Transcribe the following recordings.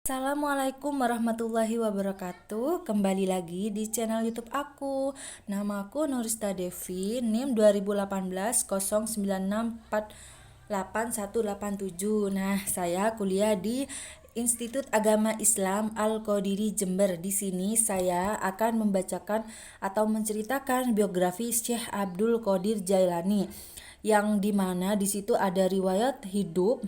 Assalamualaikum warahmatullahi wabarakatuh. Kembali lagi di channel YouTube aku. Nama aku Nurista Devi, NIM 2018 096488187. Nah, saya kuliah di Institut Agama Islam Al-Qadiri Jember. Di sini saya akan membacakan atau menceritakan biografi Syekh Abdul Qadir Jailani, yang dimana di situ ada riwayat hidup.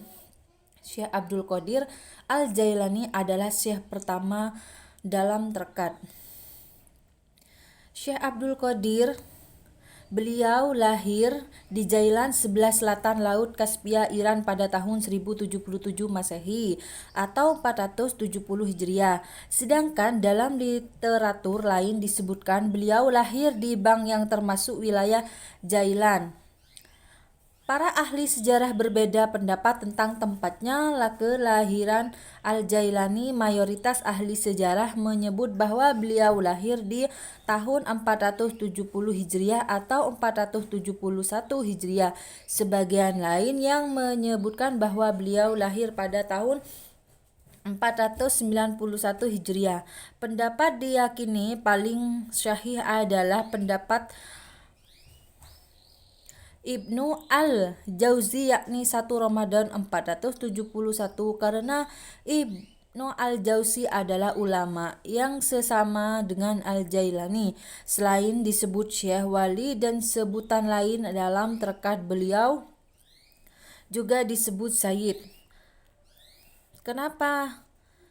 Syekh Abdul Qadir Al-Jailani adalah syekh pertama dalam terkat. Syekh Abdul Qadir, beliau lahir di Jailan sebelah selatan Laut Kaspia, Iran pada tahun 1077 Masehi atau 470 Hijriah. Sedangkan dalam literatur lain disebutkan beliau lahir di Bang yang termasuk wilayah Jailan. Para ahli sejarah berbeda pendapat tentang tempatnya kelahiran Al-Jailani. Mayoritas ahli sejarah menyebut bahwa beliau lahir di tahun 470 Hijriah atau 471 Hijriah. Sebagian lain yang menyebutkan bahwa beliau lahir pada tahun 491 Hijriah. Pendapat diyakini paling syahih adalah pendapat Ibnu Al-Jauzi, yakni 1 Ramadan 471, karena Ibnu Al-Jauzi adalah ulama yang sesama dengan Al-Jailani. Selain disebut Syekh Wali dan sebutan lain dalam terkat beliau juga disebut Sayyid. Kenapa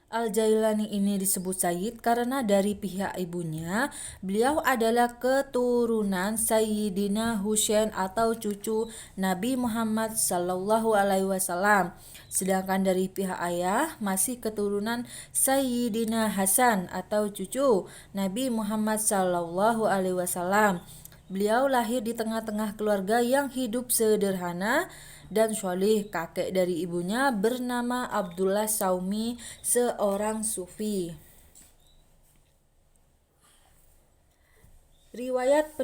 Al-Jailani ini disebut Sayyid? Karena dari pihak ibunya, beliau adalah keturunan Sayyidina Husain atau cucu Nabi Muhammad Sallallahu Alaihi Wasallam. Sedangkan dari pihak ayah masih keturunan Sayyidina Hasan atau cucu Nabi Muhammad Sallallahu Alaihi Wasallam. Beliau lahir di tengah-tengah keluarga yang hidup sederhana dan sholih. Kakek dari ibunya bernama Abdullah Saumi, seorang sufi. Riwayat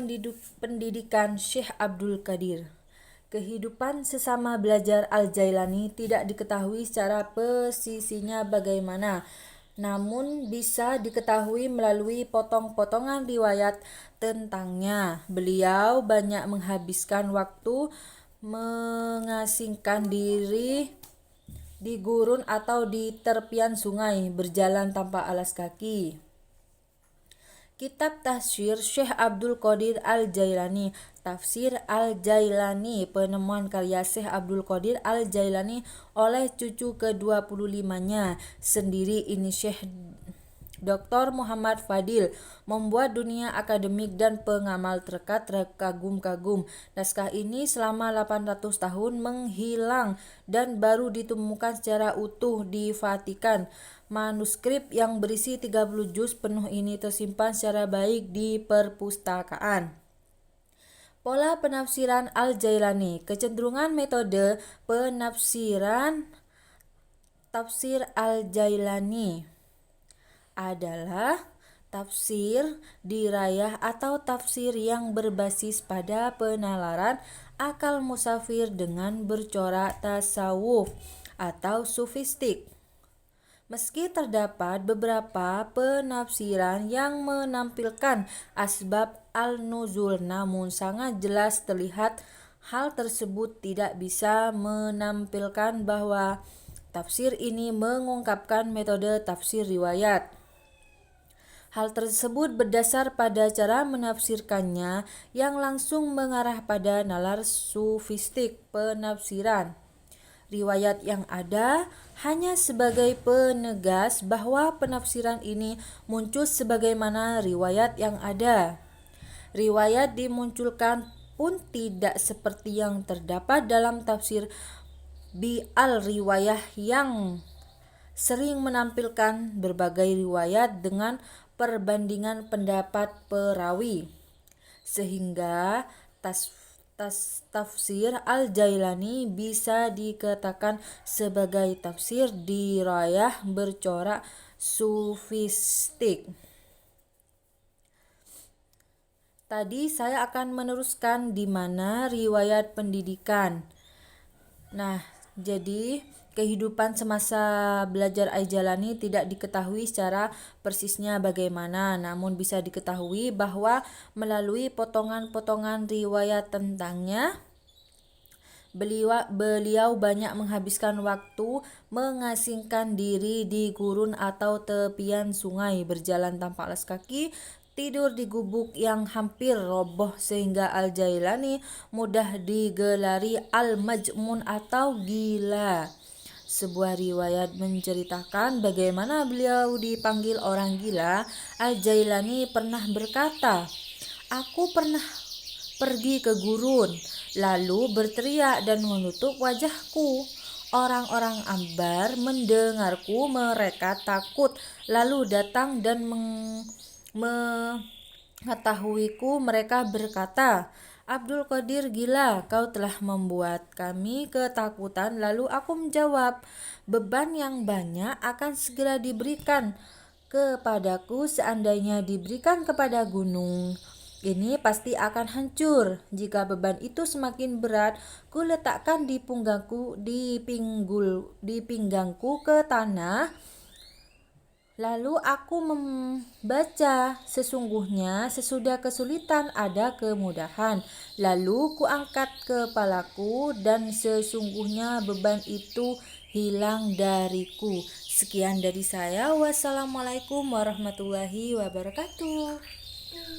pendidikan Syekh Abdul Qadir. Kehidupan sesama belajar Al-Jailani tidak diketahui secara persisinya bagaimana, namun bisa diketahui melalui potong-potongan riwayat tentangnya. Beliau banyak menghabiskan waktu mengasingkan diri di gurun atau di tepian sungai, berjalan tanpa alas kaki. Kitab Tafsir Syekh Abdul Qadir Al-Jailani. Tafsir Al-Jailani, penemuan karya Syekh Abdul Qadir Al-Jailani oleh cucu ke-25-nya sendiri, ini Syekh Dr. Muhammad Fadil, membuat dunia akademik dan pengamal terkat terkagum-kagum. Naskah ini selama 800 tahun menghilang dan baru ditemukan secara utuh di Vatikan. Manuskrip yang berisi 30 juz penuh ini tersimpan secara baik di perpustakaan. Pola penafsiran Al-Jailani. Kecenderungan metode penafsiran tafsir Al-Jailani adalah tafsir dirayah atau tafsir yang berbasis pada penalaran akal musafir dengan bercorak tasawuf atau sufistik. Meski terdapat beberapa penafsiran yang menampilkan asbab al-nuzul, namun sangat jelas terlihat hal tersebut tidak bisa menampilkan bahwa tafsir ini mengungkapkan metode tafsir riwayat. Hal tersebut berdasar pada cara menafsirkannya yang langsung mengarah pada nalar sufistik penafsiran. Riwayat yang ada hanya sebagai penegas bahwa penafsiran ini muncul sebagaimana riwayat yang ada. Riwayat dimunculkan pun tidak seperti yang terdapat dalam tafsir Al-Riwayah yang sering menampilkan berbagai riwayat dengan perbandingan pendapat perawi, sehingga tafsir Al-Jailani bisa dikatakan sebagai tafsir dirayah bercorak sufistik. Tadi saya akan meneruskan di mana riwayat pendidikan. Nah, jadi Kehidupan semasa belajar Al-Jailani tidak diketahui secara persisnya bagaimana, namun bisa diketahui bahwa melalui potongan-potongan riwayat tentangnya, beliau banyak menghabiskan waktu mengasingkan diri di gurun atau tepian sungai, berjalan tanpa alas kaki, tidur di gubuk yang hampir roboh, sehingga Al-Jailani mudah digelari Al-Majnun atau gila. Sebuah riwayat menceritakan bagaimana beliau dipanggil orang gila. Al-Jailani pernah berkata, "Aku pernah pergi ke gurun, lalu berteriak dan menutup wajahku. Orang-orang Ambar mendengarku, mereka takut, lalu datang dan mengetahuiku. Mereka berkata, 'Abdul Qadir gila, kau telah membuat kami ketakutan.' Lalu aku menjawab, 'Beban yang banyak akan segera diberikan kepadaku. Seandainya diberikan kepada gunung, ini pasti akan hancur. Jika beban itu semakin berat, ku letakkan di pinggangku ke tanah. Lalu aku membaca, sesungguhnya sesudah kesulitan ada kemudahan. Lalu ku angkat kepalaku dan sesungguhnya beban itu hilang dariku.' Sekian dari saya. Wassalamualaikum warahmatullahi wabarakatuh.